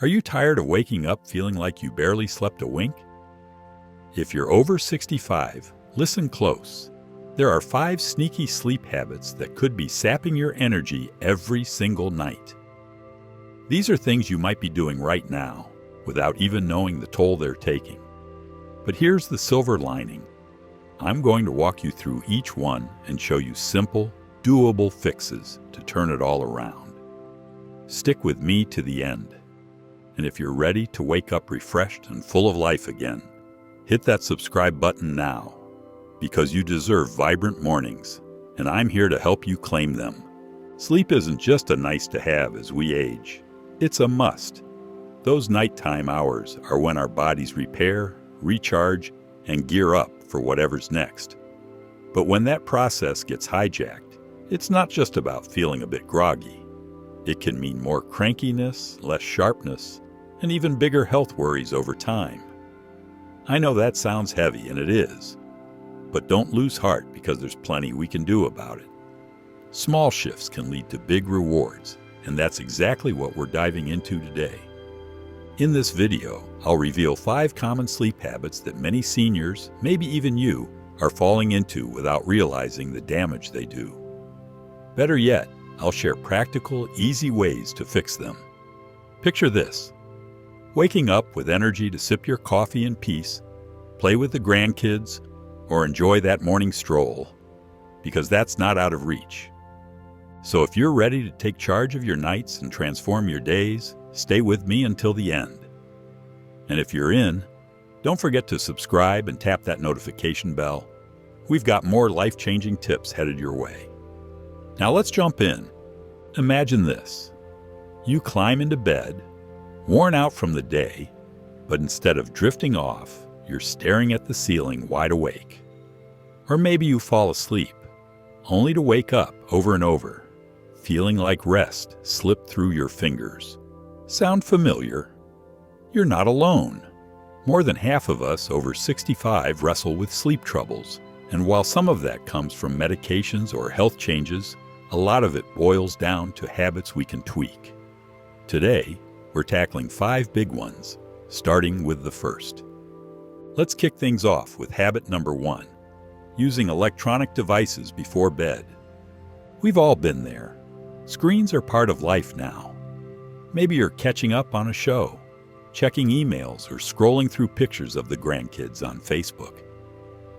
Are you tired of waking up feeling like you barely slept a wink? If you're over 65, listen close. There are 5 sneaky sleep habits that could be sapping your energy every single night. These are things you might be doing right now without even knowing the toll they're taking. But here's the silver lining. I'm going to walk you through each one and show you simple, doable fixes to turn it all around. Stick with me to the end. And if you're ready to wake up refreshed and full of life again, hit that subscribe button now, because you deserve vibrant mornings, and I'm here to help you claim them. Sleep isn't just a nice to have as we age. It's a must. Those nighttime hours are when our bodies repair, recharge, and gear up for whatever's next. But when that process gets hijacked, it's not just about feeling a bit groggy. It can mean more crankiness, less sharpness, and even bigger health worries over time. I know that sounds heavy, and it is. But don't lose heart, because there's plenty we can do about it. Small shifts can lead to big rewards, and that's exactly what we're diving into today. In this video, I'll reveal 5 common sleep habits that many seniors, maybe even you, are falling into without realizing the damage they do. Better yet, I'll share practical, easy ways to fix them. Picture this: waking up with energy to sip your coffee in peace, play with the grandkids, or enjoy that morning stroll, because that's not out of reach. So if you're ready to take charge of your nights and transform your days, stay with me until the end. And if you're in, don't forget to subscribe and tap that notification bell. We've got more life-changing tips headed your way. Now let's jump in. Imagine this. You climb into bed, worn out from the day, but instead of drifting off, you're staring at the ceiling wide awake. Or maybe you fall asleep, only to wake up over and over, feeling like rest slipped through your fingers. Sound familiar? You're not alone. More than half of us over 65 wrestle with sleep troubles, and while some of that comes from medications or health changes, a lot of it boils down to habits we can tweak. Today, we're tackling 5 big ones, starting with the first. Let's kick things off with habit number 1, using electronic devices before bed. We've all been there. Screens are part of life now. Maybe you're catching up on a show, checking emails, or scrolling through pictures of the grandkids on Facebook.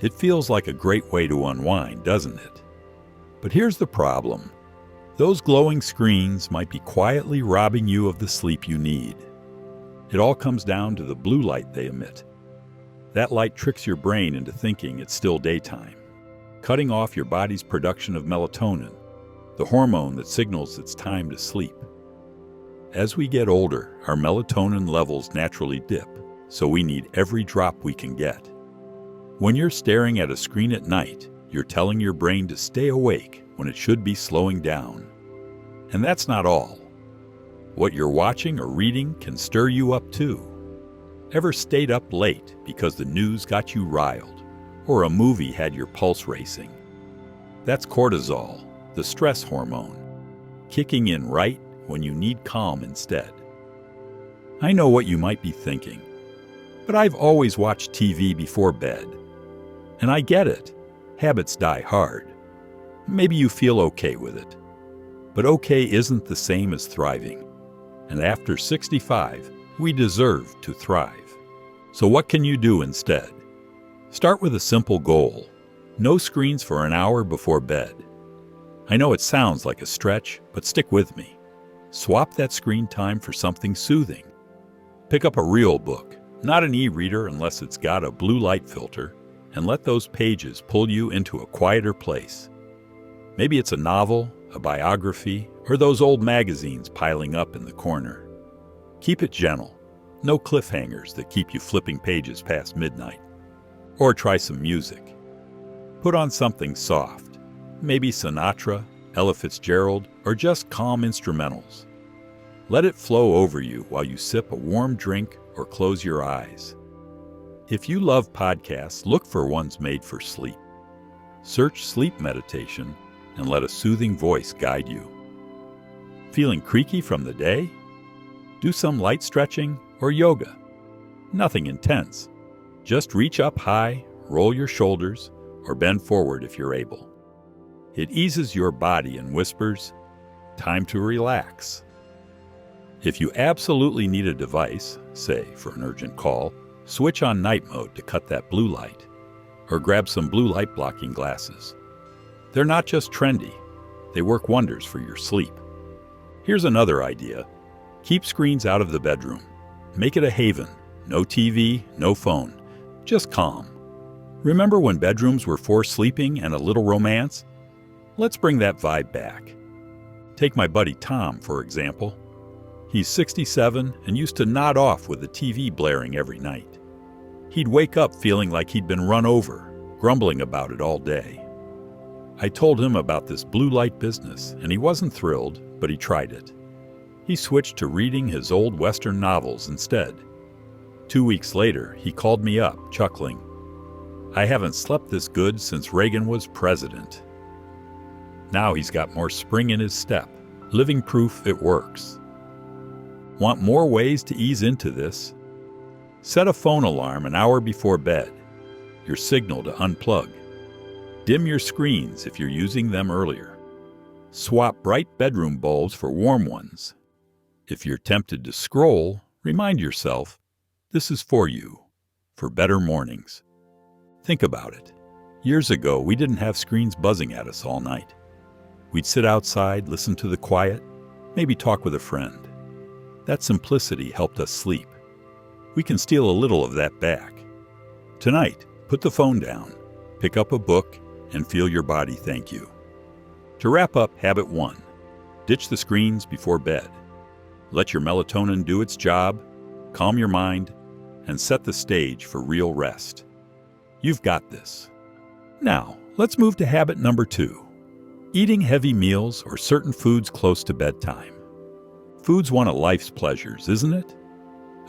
It feels like a great way to unwind, doesn't it? But here's the problem. Those glowing screens might be quietly robbing you of the sleep you need. It all comes down to the blue light they emit. That light tricks your brain into thinking it's still daytime, cutting off your body's production of melatonin, the hormone that signals it's time to sleep. As we get older, our melatonin levels naturally dip, so we need every drop we can get. When you're staring at a screen at night, you're telling your brain to stay awake when it should be slowing down. And that's not all. What you're watching or reading can stir you up too. Ever stayed up late because the news got you riled, or a movie had your pulse racing? That's cortisol, the stress hormone, kicking in right when you need calm instead. I know what you might be thinking, but I've always watched TV before bed. And I get it. Habits die hard. Maybe you feel okay with it. But okay isn't the same as thriving. And after 65, we deserve to thrive. So what can you do instead? Start with a simple goal. No screens for an hour before bed. I know it sounds like a stretch, but stick with me. Swap that screen time for something soothing. Pick up a real book, not an e-reader unless it's got a blue light filter, and let those pages pull you into a quieter place. Maybe it's a novel, a biography, or those old magazines piling up in the corner. Keep it gentle. No cliffhangers that keep you flipping pages past midnight. Or try some music. Put on something soft. Maybe Sinatra, Ella Fitzgerald, or just calm instrumentals. Let it flow over you while you sip a warm drink or close your eyes. If you love podcasts, look for ones made for sleep. Search sleep meditation and let a soothing voice guide you. Feeling creaky from the day? Do some light stretching or yoga. Nothing intense. Just reach up high, roll your shoulders, or bend forward if you're able. It eases your body and whispers, "Time to relax." If you absolutely need a device, say for an urgent call, switch on night mode to cut that blue light, or grab some blue light blocking glasses. They're not just trendy, they work wonders for your sleep. Here's another idea. Keep screens out of the bedroom. Make it a haven. No TV, no phone. Just calm. Remember when bedrooms were for sleeping and a little romance? Let's bring that vibe back. Take my buddy Tom, for example. He's 67 and used to nod off with the TV blaring every night. He'd wake up feeling like he'd been run over, grumbling about it all day. I told him about this blue light business, and he wasn't thrilled, but he tried it. He switched to reading his old Western novels instead. 2 weeks later, he called me up, chuckling. "I haven't slept this good since Reagan was president." Now he's got more spring in his step, living proof it works. Want more ways to ease into this? Set a phone alarm an hour before bed, your signal to unplug. Dim your screens if you're using them earlier. Swap bright bedroom bulbs for warm ones. If you're tempted to scroll, remind yourself, this is for you, for better mornings. Think about it. Years ago, we didn't have screens buzzing at us all night. We'd sit outside, listen to the quiet, maybe talk with a friend. That simplicity helped us sleep. We can steal a little of that back. Tonight, put the phone down, pick up a book, and feel your body thank you. To wrap up habit 1, ditch the screens before bed. Let your melatonin do its job, calm your mind, and set the stage for real rest. You've got this. Now, let's move to habit number 2. Eating heavy meals or certain foods close to bedtime. Food's one of life's pleasures, isn't it?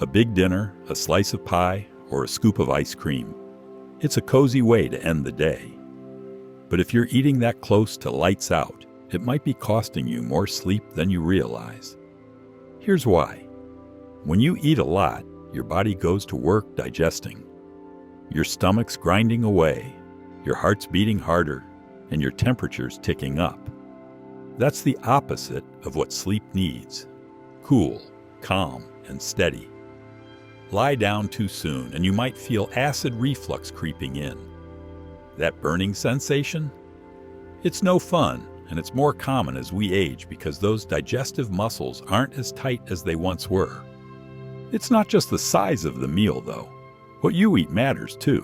A big dinner, a slice of pie, or a scoop of ice cream. It's a cozy way to end the day. But if you're eating that close to lights out, it might be costing you more sleep than you realize. Here's why. When you eat a lot, your body goes to work digesting. Your stomach's grinding away, your heart's beating harder, and your temperature's ticking up. That's the opposite of what sleep needs. Cool, calm, and steady. Lie down too soon and you might feel acid reflux creeping in. That burning sensation? It's no fun, and it's more common as we age because those digestive muscles aren't as tight as they once were. It's not just the size of the meal, though. What you eat matters, too.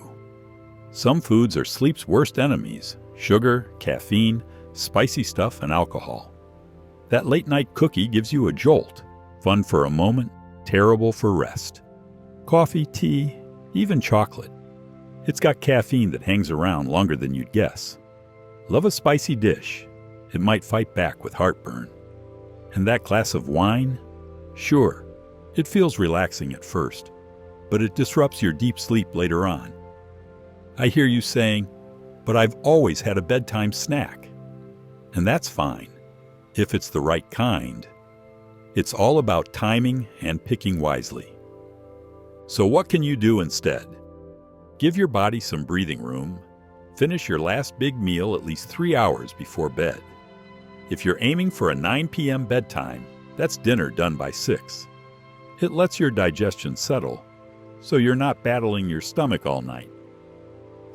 Some foods are sleep's worst enemies: sugar, caffeine, spicy stuff, and alcohol. That late-night cookie gives you a jolt, fun for a moment, terrible for rest. Coffee, tea, even chocolate. It's got caffeine that hangs around longer than you'd guess. Love a spicy dish. It might fight back with heartburn. And that glass of wine? Sure, it feels relaxing at first, but it disrupts your deep sleep later on. I hear you saying, "But I've always had a bedtime snack." And that's fine, if it's the right kind. It's all about timing and picking wisely. So what can you do instead? Give your body some breathing room. Finish your last big meal at least 3 hours before bed. If you're aiming for a 9 p.m. bedtime, that's dinner done by 6. It lets your digestion settle, so you're not battling your stomach all night.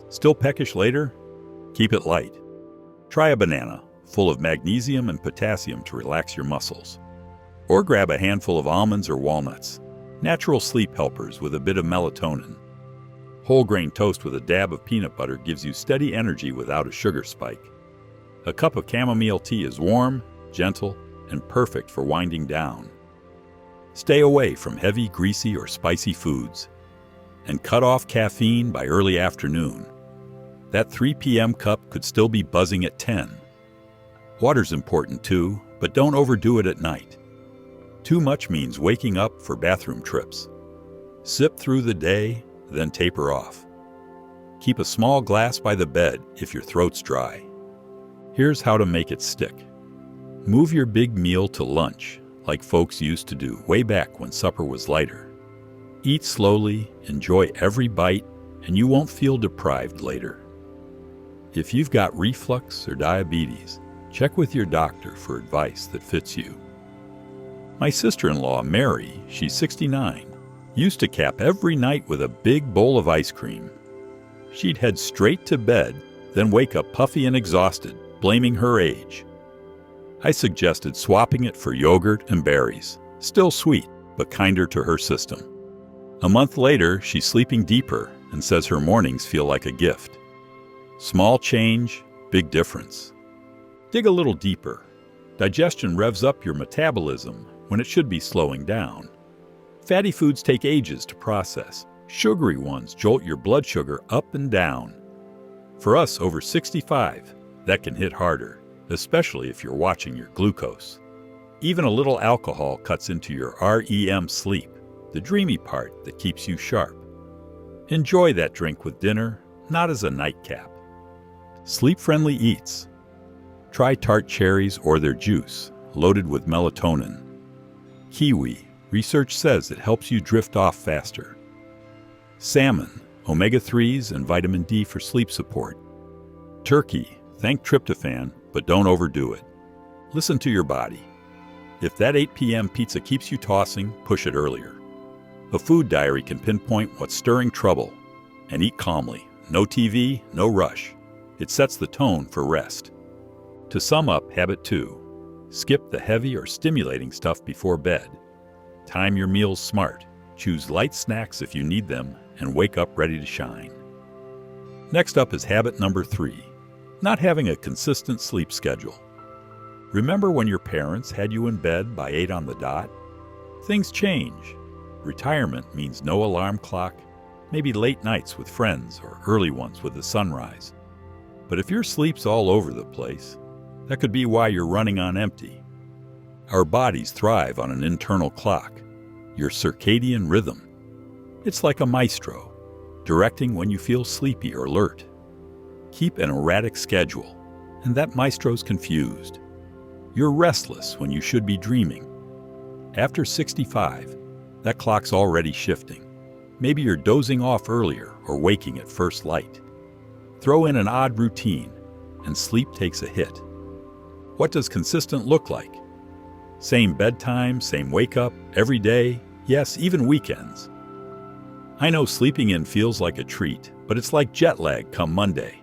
Still peckish later? Keep it light. Try a banana, full of magnesium and potassium to relax your muscles. Or grab a handful of almonds or walnuts, natural sleep helpers with a bit of melatonin. Whole grain toast with a dab of peanut butter gives you steady energy without a sugar spike. A cup of chamomile tea is warm, gentle, and perfect for winding down. Stay away from heavy, greasy, or spicy foods. And cut off caffeine by early afternoon. That 3 p.m. cup could still be buzzing at 10. Water's important too, but don't overdo it at night. Too much means waking up for bathroom trips. Sip through the day, then taper off. Keep a small glass by the bed if your throat's dry. Here's how to make it stick. Move your big meal to lunch, like folks used to do way back when supper was lighter. Eat slowly, enjoy every bite, and you won't feel deprived later. If you've got reflux or diabetes, check with your doctor for advice that fits you. My sister-in-law, Mary, she's 69, used to cap every night with a big bowl of ice cream. She'd head straight to bed, then wake up puffy and exhausted, blaming her age. I suggested swapping it for yogurt and berries, still sweet, but kinder to her system. A month later, she's sleeping deeper and says her mornings feel like a gift. Small change, big difference. Dig a little deeper. Digestion revs up your metabolism when it should be slowing down. Fatty foods take ages to process. Sugary ones jolt your blood sugar up and down. For us over 65, that can hit harder, especially if you're watching your glucose. Even a little alcohol cuts into your REM sleep, the dreamy part that keeps you sharp. Enjoy that drink with dinner, not as a nightcap. Sleep-friendly eats. Try tart cherries or their juice, loaded with melatonin. Kiwi, research says it helps you drift off faster. Salmon, omega-3s and vitamin D for sleep support. Turkey, thank tryptophan, but don't overdo it. Listen to your body. If that 8 p.m. pizza keeps you tossing, push it earlier. A food diary can pinpoint what's stirring trouble. And eat calmly. No TV, no rush. It sets the tone for rest. To sum up, habit 2. Skip the heavy or stimulating stuff before bed. Time your meals smart. Choose light snacks if you need them, and wake up ready to shine. Next up is habit number 3. Not having a consistent sleep schedule. Remember when your parents had you in bed by 8 on the dot? Things change. Retirement means no alarm clock, maybe late nights with friends or early ones with the sunrise. But if your sleep's all over the place, that could be why you're running on empty. Our bodies thrive on an internal clock, your circadian rhythm. It's like a maestro, directing when you feel sleepy or alert. Keep an erratic schedule, and that maestro's confused. You're restless when you should be dreaming. After 65, that clock's already shifting. Maybe you're dozing off earlier or waking at first light. Throw in an odd routine, and sleep takes a hit. What does consistent look like? Same bedtime, same wake-up, every day, yes, even weekends. I know sleeping in feels like a treat, but it's like jet lag come Monday.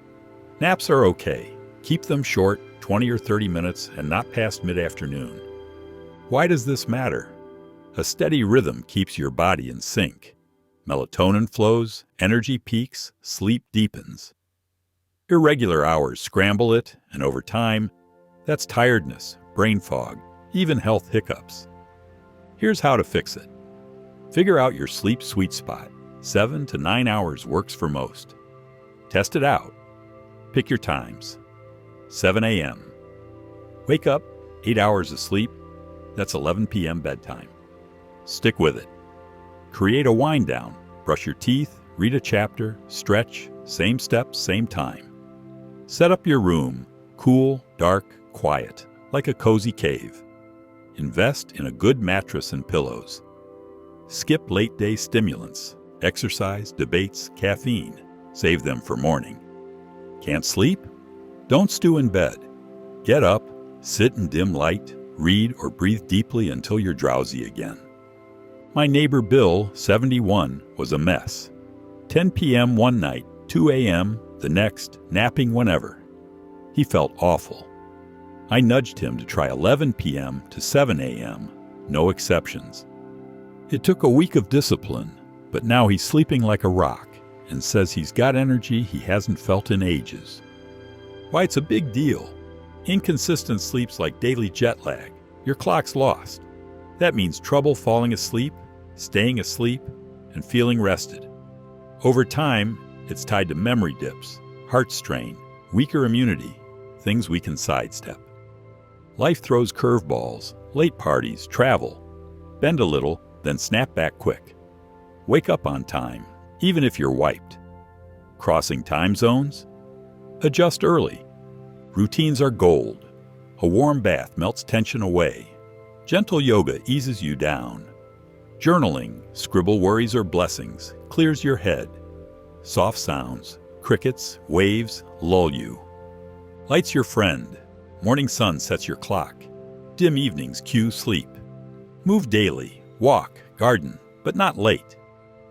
Naps are okay. Keep them short, 20 or 30 minutes, and not past mid-afternoon. Why does this matter? A steady rhythm keeps your body in sync. Melatonin flows, energy peaks, sleep deepens. Irregular hours scramble it, and over time, that's tiredness, brain fog, even health hiccups. Here's how to fix it. Figure out your sleep sweet spot. 7 to 9 hours works for most. Test it out. Pick your times. 7 a.m. Wake up, 8 hours of sleep. That's 11 p.m. bedtime. Stick with it. Create a wind down. Brush your teeth, read a chapter, stretch, same steps, same time. Set up your room, cool, dark, quiet, like a cozy cave. Invest in a good mattress and pillows. Skip late-day stimulants, exercise, debates, caffeine. Save them for morning. Can't sleep? Don't stew in bed. Get up, sit in dim light, read or breathe deeply until you're drowsy again. My neighbor Bill, 71, was a mess. 10 p.m. one night, 2 a.m. the next, napping whenever. He felt awful. I nudged him to try 11 p.m. to 7 a.m., no exceptions. It took a week of discipline, but now he's sleeping like a rock and says he's got energy he hasn't felt in ages. Why, it's a big deal. Inconsistent sleep's like daily jet lag. Your clock's lost. That means trouble falling asleep, staying asleep, and feeling rested. Over time, it's tied to memory dips, heart strain, weaker immunity, things we can sidestep. Life throws curveballs, late parties, travel. Bend a little, then snap back quick. Wake up on time, even if you're wiped. Crossing time zones? Adjust early. Routines are gold. A warm bath melts tension away. Gentle yoga eases you down. Journaling, scribble worries or blessings, clears your head. Soft sounds, crickets, waves, lull you. Light's your friend. Morning sun sets your clock. Dim evenings cue sleep. Move daily, walk, garden, but not late.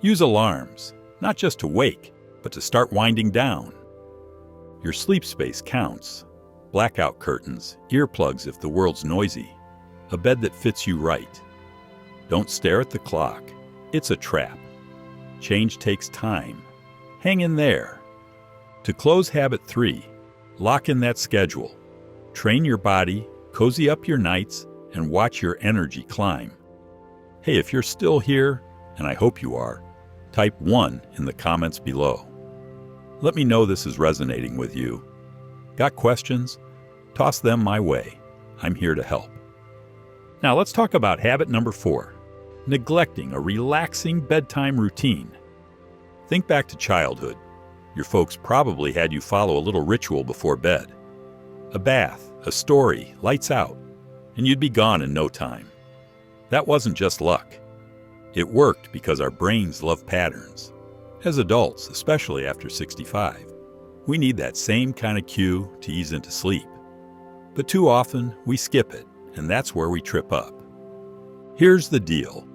Use alarms, not just to wake, but to start winding down. Your sleep space counts. Blackout curtains, earplugs if the world's noisy. A bed that fits you right. Don't stare at the clock. It's a trap. Change takes time. Hang in there. To close habit 3, lock in that schedule. Train your body, cozy up your nights, and watch your energy climb. Hey, if you're still here, and I hope you are, type 1 in the comments below. Let me know this is resonating with you. Got questions? Toss them my way. I'm here to help. Now let's talk about habit number 4, neglecting a relaxing bedtime routine. Think back to childhood. Your folks probably had you follow a little ritual before bed. A bath, a story, lights out, and you'd be gone in no time. That wasn't just luck. It worked because our brains love patterns. As adults, especially after 65, we need that same kind of cue to ease into sleep. But too often, we skip it, and that's where we trip up. Here's the deal.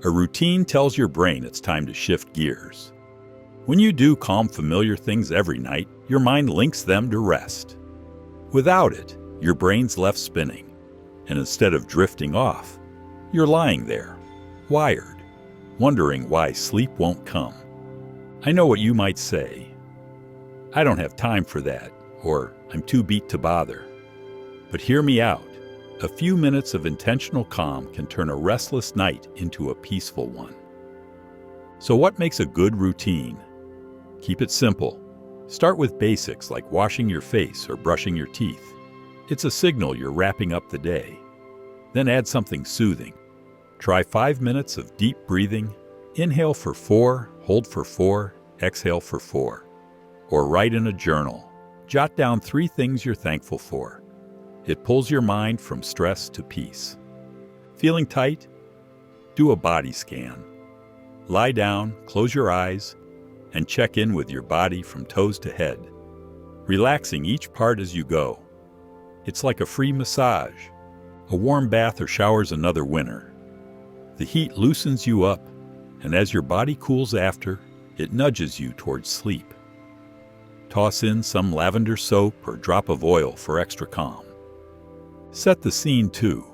A routine tells your brain it's time to shift gears. When you do calm, familiar things every night, your mind links them to rest. Without it, your brain's left spinning, and instead of drifting off, you're lying there, wired, wondering why sleep won't come. I know what you might say. I don't have time for that, or I'm too beat to bother. But hear me out. A few minutes of intentional calm can turn a restless night into a peaceful one. So what makes a good routine? Keep it simple. Start with basics like washing your face or brushing your teeth. It's a signal you're wrapping up the day. Then add something soothing. Try 5 minutes of deep breathing. Inhale for 4, hold for 4, exhale for 4. Or write in a journal. Jot down 3 things you're thankful for. It pulls your mind from stress to peace. Feeling tight? Do a body scan. Lie down, close your eyes, and check in with your body from toes to head, relaxing each part as you go. It's like a free massage. A warm bath or shower's another winner. The heat loosens you up, and as your body cools after, it nudges you towards sleep. Toss in some lavender soap or drop of oil for extra calm. Set the scene too.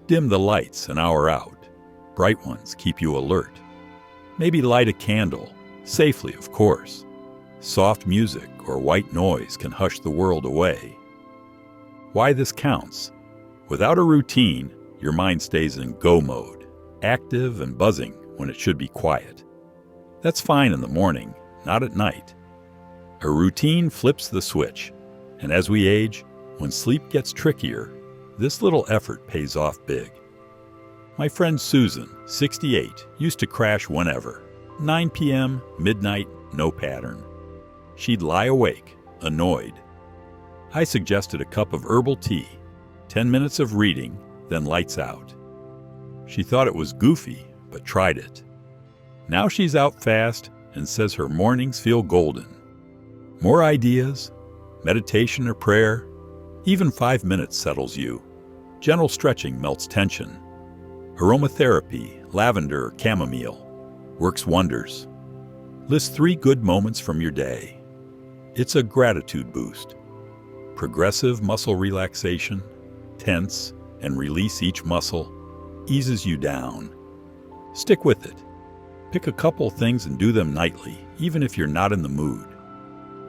Dim the lights an hour out. Bright ones keep you alert. Maybe light a candle, safely of course. Soft music or white noise can hush the world away. Why this counts? Without a routine, your mind stays in go mode, active and buzzing when it should be quiet. That's fine in the morning, not at night. A routine flips the switch, and as we age, when sleep gets trickier, this little effort pays off big. My friend Susan, 68, used to crash whenever. 9 p.m., midnight, no pattern. She'd lie awake, annoyed. I suggested a cup of herbal tea, 10 minutes of reading, then lights out. She thought it was goofy, but tried it. Now she's out fast and says her mornings feel golden. More ideas, meditation or prayer, even 5 minutes settles you. Gentle stretching melts tension. Aromatherapy, lavender or chamomile, works wonders. List 3 good moments from your day. It's a gratitude boost. Progressive muscle relaxation, tense and release each muscle, eases you down. Stick with it. Pick a couple things and do them nightly, even if you're not in the mood.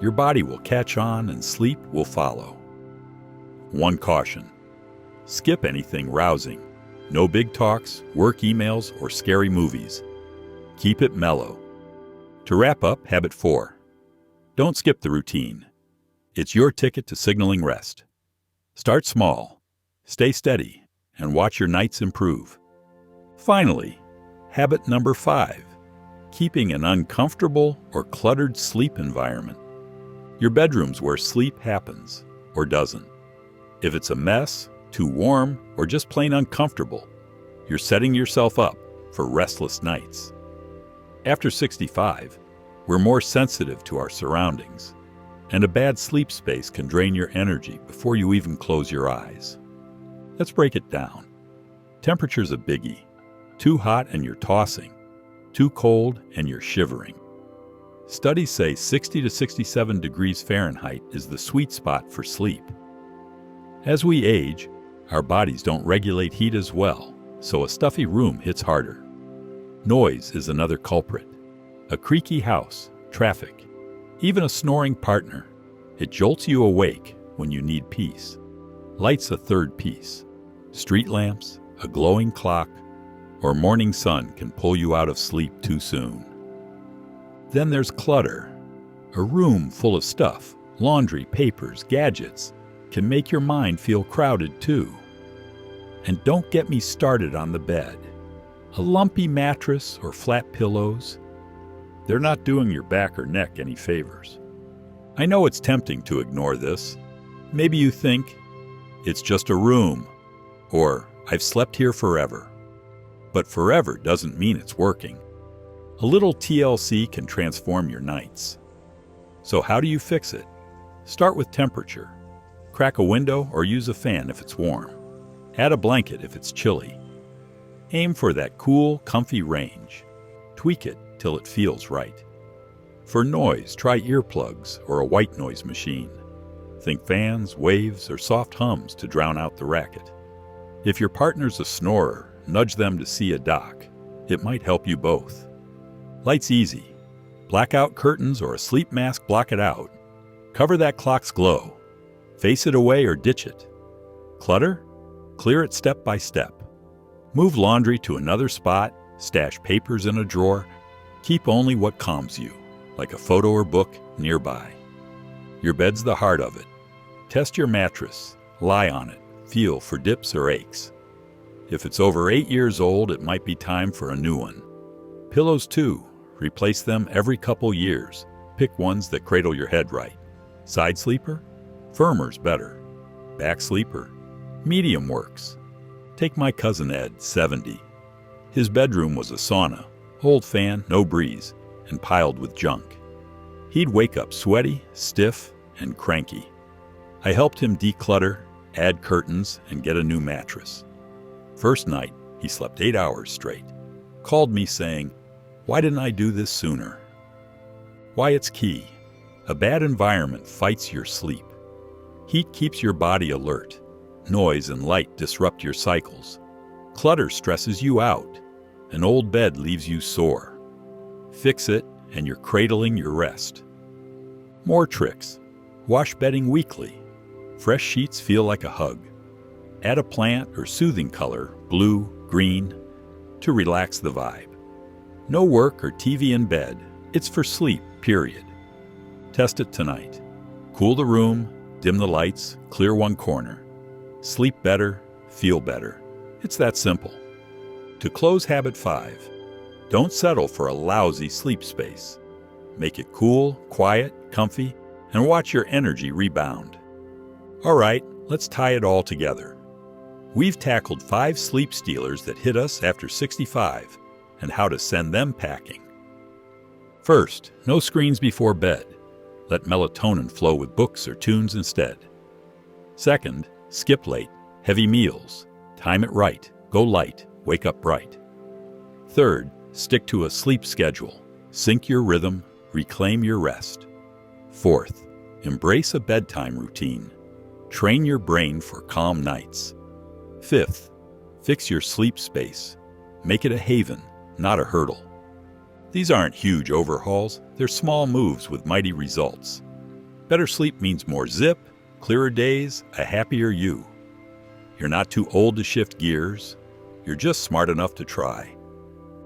Your body will catch on and sleep will follow. One caution. Skip anything rousing. No big talks, work emails, or scary movies. Keep it mellow. To wrap up, habit 4. Don't skip the routine. It's your ticket to signaling rest. Start small, stay steady, and watch your nights improve. Finally, habit number 5. Keeping an uncomfortable or cluttered sleep environment. Your bedroom's where sleep happens, or doesn't. If it's a mess, too warm, or just plain uncomfortable, you're setting yourself up for restless nights. After 65, we're more sensitive to our surroundings, and a bad sleep space can drain your energy before you even close your eyes. Let's break it down. Temperature's a biggie. Too hot and you're tossing. Too cold and you're shivering. Studies say 60 to 67 degrees Fahrenheit is the sweet spot for sleep. As we age, our bodies don't regulate heat as well, so a stuffy room hits harder. Noise is another culprit. A creaky house, traffic, even a snoring partner. It jolts you awake when you need peace. Light's a third piece. Street lamps, a glowing clock, or morning sun can pull you out of sleep too soon. Then there's clutter. A room full of stuff, laundry, papers, gadgets, can make your mind feel crowded too. And don't get me started on the bed. A lumpy mattress or flat pillows, they're not doing your back or neck any favors. I know it's tempting to ignore this. Maybe you think, it's just a room, or I've slept here forever. But forever doesn't mean it's working. A little TLC can transform your nights. So how do you fix it? Start with temperature. Crack a window or use a fan if it's warm. Add a blanket if it's chilly. Aim for that cool, comfy range. Tweak it till it feels right. For noise, try earplugs or a white noise machine. Think fans, waves, or soft hums to drown out the racket. If your partner's a snorer, nudge them to see a doc. It might help you both. Light's easy. Blackout curtains or a sleep mask block it out. Cover that clock's glow. Face it away or ditch it. Clutter? Clear it step by step. Move laundry to another spot, stash papers in a drawer. Keep only what calms you, like a photo or book, nearby. Your bed's the heart of it. Test your mattress, lie on it, feel for dips or aches. If it's over 8 years old, it might be time for a new one. Pillows too, replace them every couple years. Pick ones that cradle your head right. Side sleeper? Firmer's better. Back sleeper? Medium works. Take my cousin Ed, 70. His bedroom was a sauna, old fan, no breeze, and piled with junk. He'd wake up sweaty, stiff, and cranky. I helped him declutter, add curtains, and get a new mattress. First night, he slept 8 hours straight. Called me saying, "Why didn't I do this sooner?" Why it's key. A bad environment fights your sleep. Heat keeps your body alert. Noise and light disrupt your cycles. Clutter stresses you out. An old bed leaves you sore. Fix it, and you're cradling your rest. More tricks. Wash bedding weekly. Fresh sheets feel like a hug. Add a plant or soothing color, blue, green, to relax the vibe. No work or TV in bed. It's for sleep, period. Test it tonight. Cool the room, dim the lights, clear one corner. Sleep better, feel better. It's that simple. To close habit 5, don't settle for a lousy sleep space. Make it cool, quiet, comfy, and watch your energy rebound. All right, let's tie it all together. We've tackled 5 sleep stealers that hit us after 65 and how to send them packing. First, no screens before bed. Let melatonin flow with books or tunes instead. Second, skip late, heavy meals. Time it right, go light, wake up bright. Third, stick to a sleep schedule. Sync your rhythm, reclaim your rest. Fourth, embrace a bedtime routine. Train your brain for calm nights. Fifth, fix your sleep space. Make it a haven, not a hurdle. These aren't huge overhauls, they're small moves with mighty results. Better sleep means more zip, clearer days, a happier you. You're not too old to shift gears, you're just smart enough to try.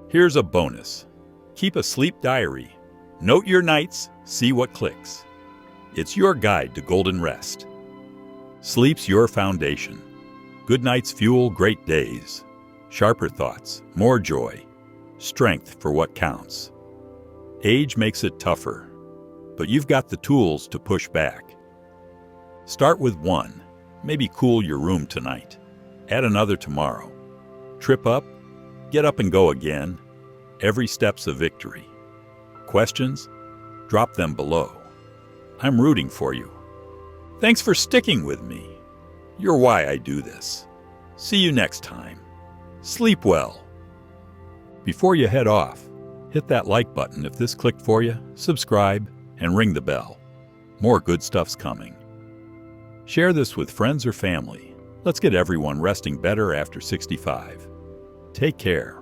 Here's a bonus. Keep a sleep diary. Note your nights, see what clicks. It's your guide to golden rest. Sleep's your foundation. Good nights fuel great days. Sharper thoughts, more joy. Strength for what counts. Age makes it tougher, but you've got the tools to push back. Start with 1. Maybe cool your room tonight. Add another tomorrow. Trip up? Get up and go again. Every step's a victory. Questions? Drop them below. I'm rooting for you. Thanks for sticking with me. You're why I do this. See you next time. Sleep well. Before you head off, hit that like button if this clicked for you, subscribe, and ring the bell. More good stuff's coming. Share this with friends or family. Let's get everyone resting better after 65. Take care.